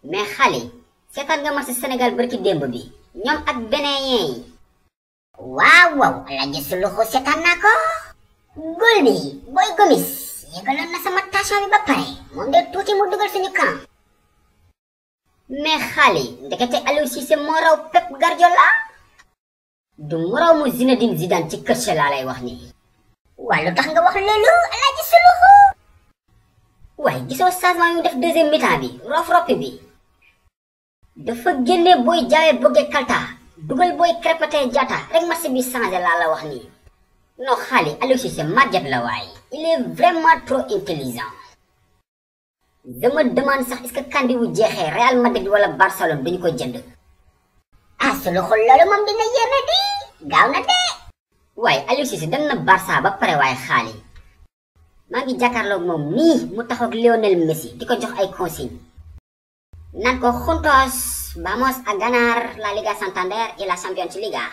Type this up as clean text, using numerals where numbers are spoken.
mais xale seetaan nga match Sénégal barki démb bi ñoom ak Bénin yi. waaw waaw Alaaji Suluxu seetaan naa ko. góol bi Boy Gomis yegaloon na sama tension bi ba pare moom de tuuti mu dugal suñu camp. mais xale ndekete Aliou Cissé moo raw Pep Guardiola. du moroomu Zinedine Zidane ci kër laa lay wax nii. waa lu tax nga wax loolu Alaaji Suluxu. waaye gisoo changement yu def deuxième mi-temps bi roof roppi bi. dafa génne Boy Diawé Bogué Kalta dugal Boy Krépin Diatta rek match bi changé laa la wax nii. non xale Aliou Cissé màgget la waaye il est vraiment trop intelligent. je me demande sax est-ce que kandi wu jeexee Real Madrid wala Barcelone duñu ko jënd. ah Suluxu loolu moom dina yéeme di gaaw na de. waaye Aliou Cissé dem na Barça ba pare waaye xaali maa ngi jàkkaarloog moom nii mu taxaw ak Lionel Messi di ko jox ay consigne naan ko juntos vamos a ganar la Liga Santander y la Champions Liga.